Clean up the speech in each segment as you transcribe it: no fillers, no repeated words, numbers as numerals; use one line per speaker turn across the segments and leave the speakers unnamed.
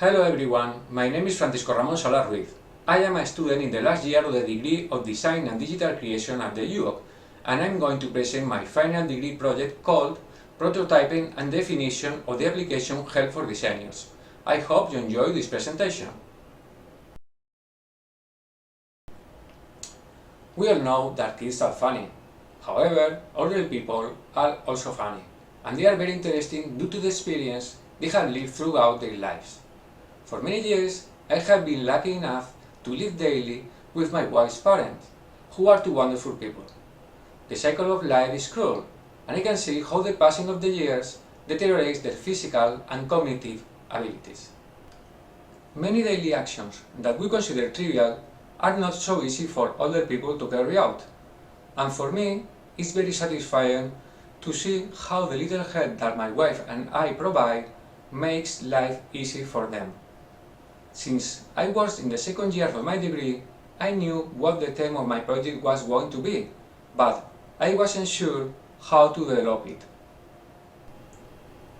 Hello everyone, my name is Francisco Ramón Solar Ruiz. I am a student in the last year of the degree of Design and Digital Creation at the UOC, and I'm going to present my final degree project called Prototyping and Definition of the Application Help for Designers. I hope you enjoy this presentation. We all know that kids are funny. However, older people are also funny, and they are very interesting due to the experience they have lived throughout their lives. For many years, I have been lucky enough to live daily with my wife's parents, who are two wonderful people. The cycle of life is cruel, and I can see how the passing of the years deteriorates their physical and cognitive abilities. Many daily actions that we consider trivial are not so easy for older people to carry out, and for me, it's very satisfying to see how the little help that my wife and I provide makes life easy for them. Since I was in the second year of my degree, I knew what the theme of my project was going to be, but I wasn't sure how to develop it.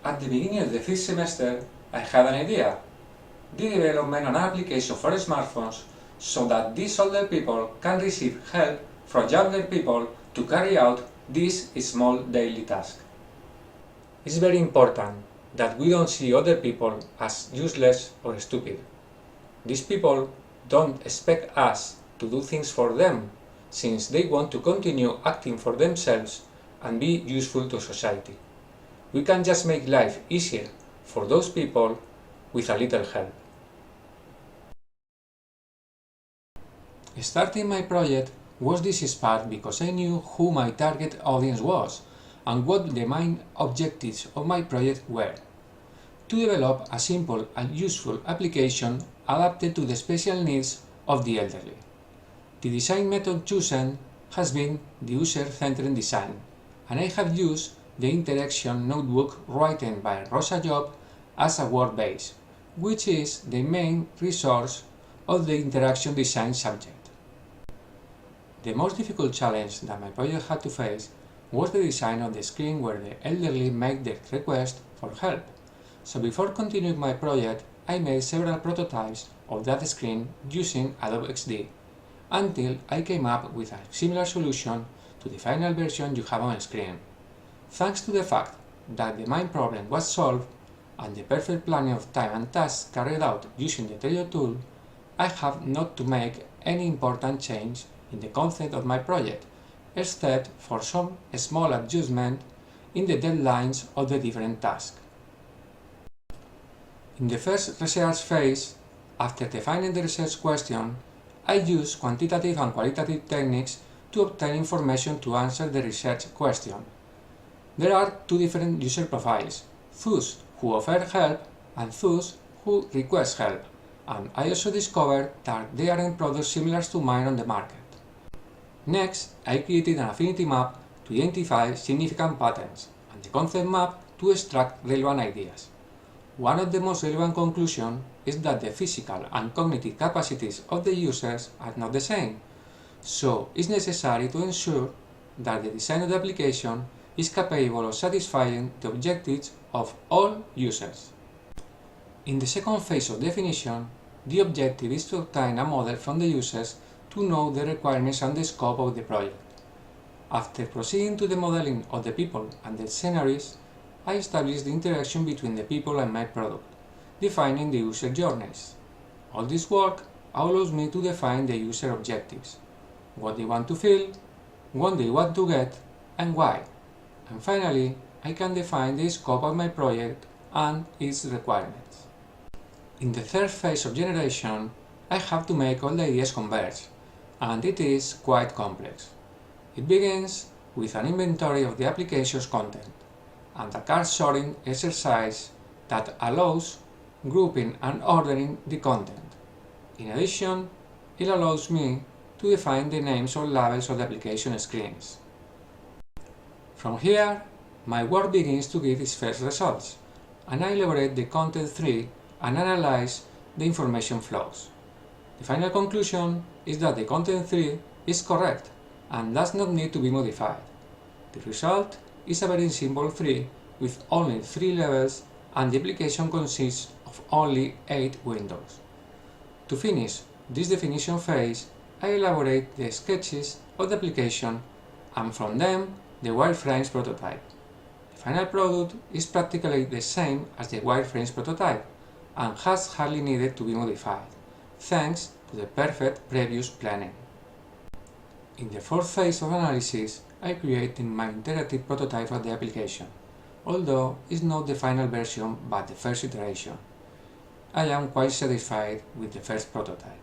At the beginning of the fifth semester, I had an idea: the development of an application for smartphones so that these older people can receive help from younger people to carry out this small daily task. It's very important that we don't see other people as useless or stupid. These people don't expect us to do things for them, since they want to continue acting for themselves and be useful to society. We can just make life easier for those people with a little help. Starting my project was this part because I knew who my target audience was and what the main objectives of my project were: to develop a simple and useful application adapted to the special needs of the elderly. The design method chosen has been the user-centered design, and I have used the interaction notebook written by Rosa Job as a work base, which is the main resource of the interaction design subject. The most difficult challenge that my project had to face was the design of the screen where the elderly make their request for help. So before continuing my project, I made several prototypes of that screen using Adobe XD, until I came up with a similar solution to the final version you have on screen. Thanks to the fact that the main problem was solved and the perfect planning of time and tasks carried out using the Trello tool, I have not to make any important change in the concept of my project, except for some small adjustment in the deadlines of the different tasks. In the first research phase, after defining the research question, I used quantitative and qualitative techniques to obtain information to answer the research question. There are two different user profiles: those who offer help and those who request help, and I also discovered that there aren't products similar to mine on the market. Next, I created an affinity map to identify significant patterns, and the concept map to extract relevant ideas. One of the most relevant conclusions is that the physical and cognitive capacities of the users are not the same, so it's necessary to ensure that the design of the application is capable of satisfying the objectives of all users. In the second phase of definition, the objective is to obtain a model from the users to know the requirements and the scope of the project. After proceeding to the modeling of the people and the scenarios, I established the interaction between the people and my product, defining the user journeys. All this work allows me to define the user objectives: what they want to feel, what they want to get, and why. And finally, I can define the scope of my project and its requirements. In the third phase of generation, I have to make all the ideas converge, and it is quite complex. It begins with an inventory of the application's content, and a card sorting exercise that allows grouping and ordering the content. In addition, it allows me to define the names or labels of the application screens. From here, my work begins to give its first results, and I elaborate the content tree and analyze the information flows. The final conclusion is that the content tree is correct and does not need to be modified. The result is a very simple tree with only 3 levels, and the application consists of of only 8 windows. To finish this definition phase, I elaborate the sketches of the application and from them the wireframes prototype. The final product is practically the same as the wireframes prototype and has hardly needed to be modified, thanks to the perfect previous planning. In the fourth phase of analysis, I created my interactive prototype of the application, although it's not the final version but the first iteration. I am quite satisfied with the first prototype.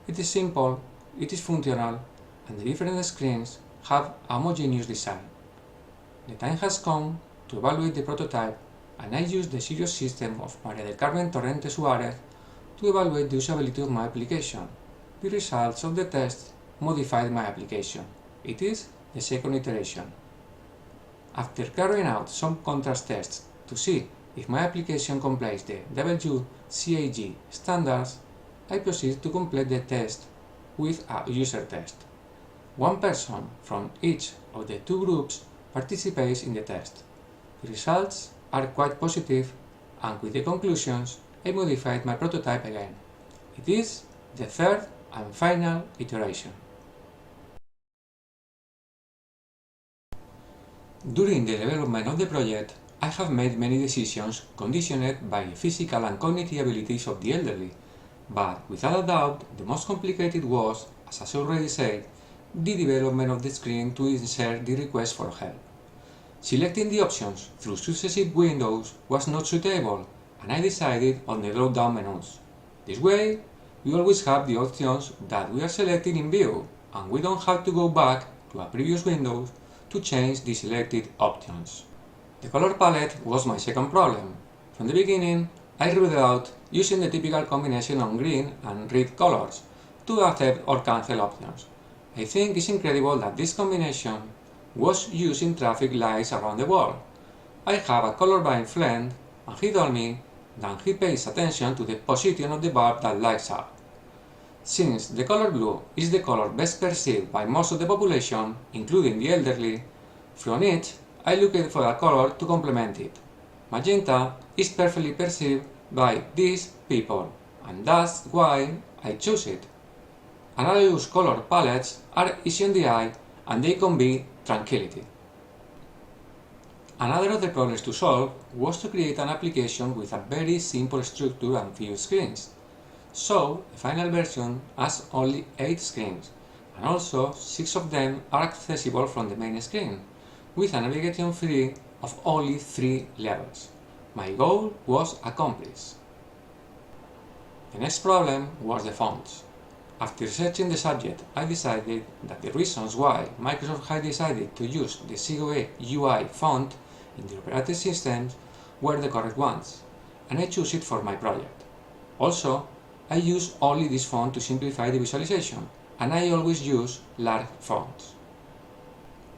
It is simple, it is functional, and the different screens have a homogeneous design. The time has come to evaluate the prototype, and I use the serious system of María del Carmen Torrente Suárez to evaluate the usability of my application. The results of the test modified my application. It is the second iteration. After carrying out some contrast tests to see if my application complies the WCAG standards, I proceed to complete the test with a user test. One person from each of the two groups participates in the test. The results are quite positive, and with the conclusions, I modified my prototype again. It is the third and final iteration. During the development of the project, I have made many decisions conditioned by the physical and cognitive abilities of the elderly, but without a doubt the most complicated was, as I already said, the development of the screen to insert the request for help. Selecting the options through successive windows was not suitable, and I decided on the drop-down menus. This way, we always have the options that we are selecting in view, and we don't have to go back to a previous window to change the selected options. The color palette was my second problem. From the beginning, I ruled it out using the typical combination of green and red colors to accept or cancel options. I think it's incredible that this combination was used in traffic lights around the world. I have a colorblind friend, and he told me that he pays attention to the position of the bulb that lights up. Since the color blue is the color best perceived by most of the population, including the elderly, from it I looked for a color to complement it. Magenta is perfectly perceived by these people, and that's why I chose it. Analogous color palettes are easy on the eye and they convey tranquility. Another of the problems to solve was to create an application with a very simple structure and few screens. So, the final version has only 8 screens, and also 6 of them are accessible from the main screen, with a navigation tree of only 3 levels. My goal was accomplished. The next problem was the fonts. After researching the subject, I decided that the reasons why Microsoft had decided to use the COE UI font in the operating systems were the correct ones, and I chose it for my project. Also, I use only this font to simplify the visualization, and I always use large fonts.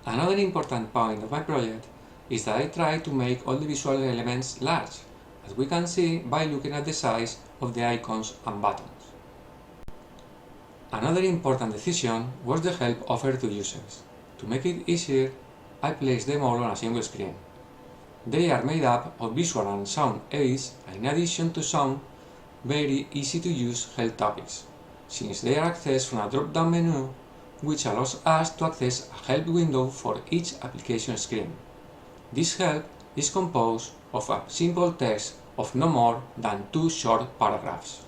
Another important point of my project is that I try to make all the visual elements large, as we can see by looking at the size of the icons and buttons. Another important decision was the help offered to users. To make it easier, I placed them all on a single screen. They are made up of visual and sound aids, and in addition to some very easy to use help topics, since they are accessed from a drop-down menu which allows us to access a help window for each application screen. This help is composed of a simple text of no more than 2 short paragraphs.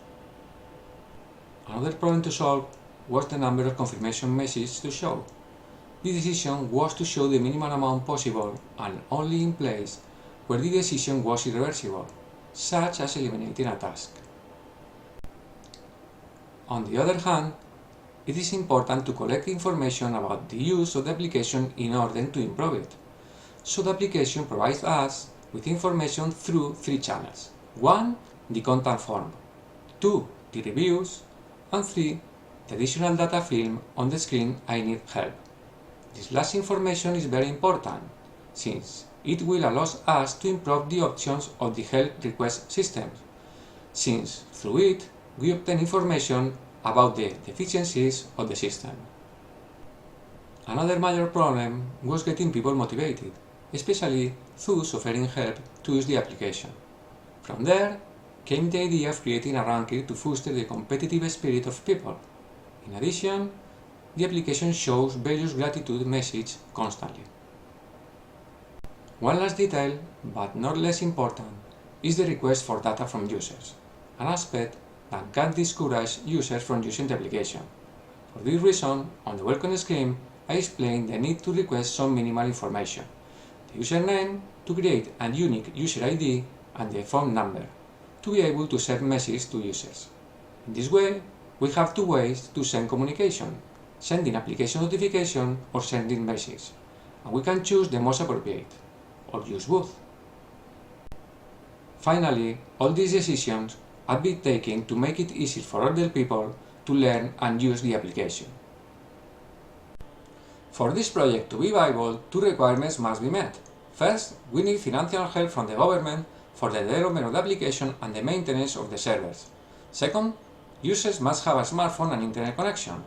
Another problem to solve was the number of confirmation messages to show. The decision was to show the minimum amount possible and only in place where the decision was irreversible, such as eliminating a task. On the other hand, it is important to collect information about the use of the application in order to improve it. So the application provides us with information through 3 channels. 1. The contact form. 2. The reviews. And 3. The additional data film on the screen I need help. This last information is very important, since it will allow us to improve the options of the help request system, since through it we obtain information about the deficiencies of the system. Another major problem was getting people motivated, especially those offering help to use the application. From there came the idea of creating a ranking to foster the competitive spirit of people. In addition, the application shows various gratitude messages constantly. One last detail, but not less important, is the request for data from users, an aspect that can discourage users from using the application. For this reason, on the welcome screen, I explain the need to request some minimal information: the username to create a unique user ID and the phone number to be able to send messages to users. In this way, we have two ways to send communication: sending application notification or sending messages, and we can choose the most appropriate, or use both. Finally, all these decisions have been taken to make it easy for other people to learn and use the application. For this project to be viable, two requirements must be met. First, we need financial help from the government for the development of the application and the maintenance of the servers. Second, users must have a smartphone and internet connection.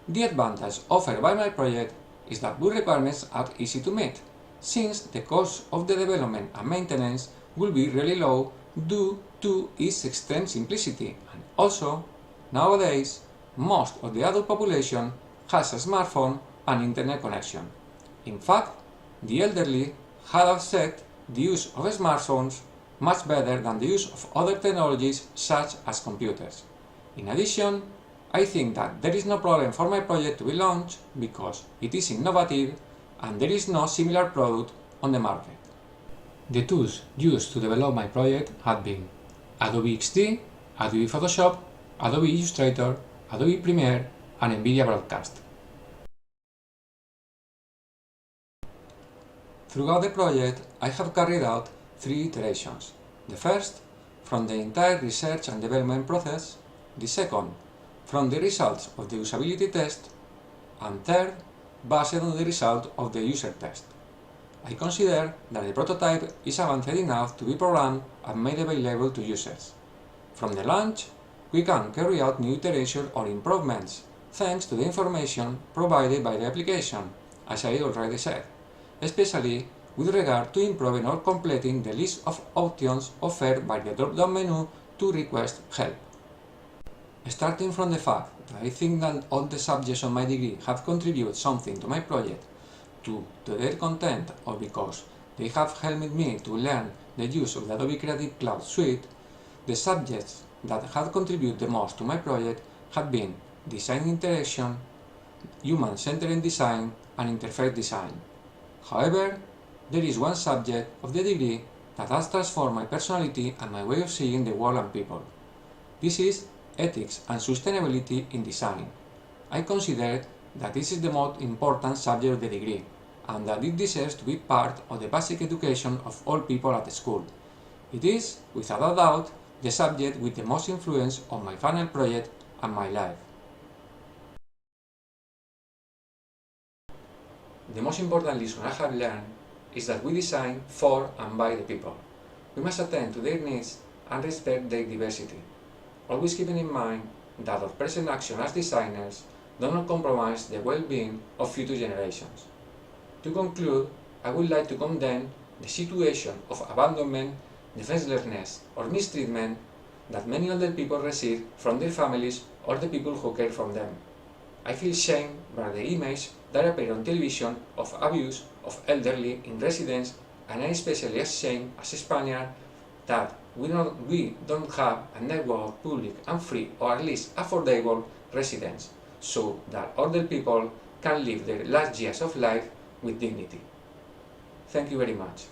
The advantage offered by my project is that both requirements are easy to meet, since the cost of the development and maintenance will be really low due to its extreme simplicity, and also, nowadays, most of the adult population has a smartphone and internet connection. In fact, the elderly have accepted the use of smartphones much better than the use of other technologies such as computers. In addition, I think that there is no problem for my project to be launched because it is innovative and there is no similar product on the market. The tools used to develop my project have been Adobe XD, Adobe Photoshop, Adobe Illustrator, Adobe Premiere, and NVIDIA Broadcast. Throughout the project, I have carried out 3 iterations. The first, from the entire research and development process. The second, from the results of the usability test. And third, based on the result of the user test. I consider that the prototype is advanced enough to be programmed and made available to users. From the launch, we can carry out new iterations or improvements thanks to the information provided by the application, as I already said, especially with regard to improving or completing the list of options offered by the drop-down menu to request help. Starting from the fact that I think that all the subjects on my degree have contributed something to my project, to their content, or because they have helped me to learn the use of the Adobe Creative Cloud Suite, the subjects that have contributed the most to my project have been design interaction, human-centered design, and interface design. However, there is one subject of the degree that has transformed my personality and my way of seeing the world and people. This is ethics and sustainability in design. I consider that this is the most important subject of the degree, and that it deserves to be part of the basic education of all people at the school. It is, without a doubt, the subject with the most influence on my final project and my life. The most important lesson I have learned is that we design for and by the people. We must attend to their needs and respect their diversity, always keeping in mind that our present action as designers do not compromise the well-being of future generations. To conclude, I would like to condemn the situation of abandonment, defenselessness, or mistreatment that many older people receive from their families or the people who care for them. I feel shame by the image that appear on television of abuse of elderly in residence, and I am especially ashamed as a Spaniard that we don't have a network of public and free, or at least affordable, residence, so that older people can live their last years of life with dignity. Thank you very much.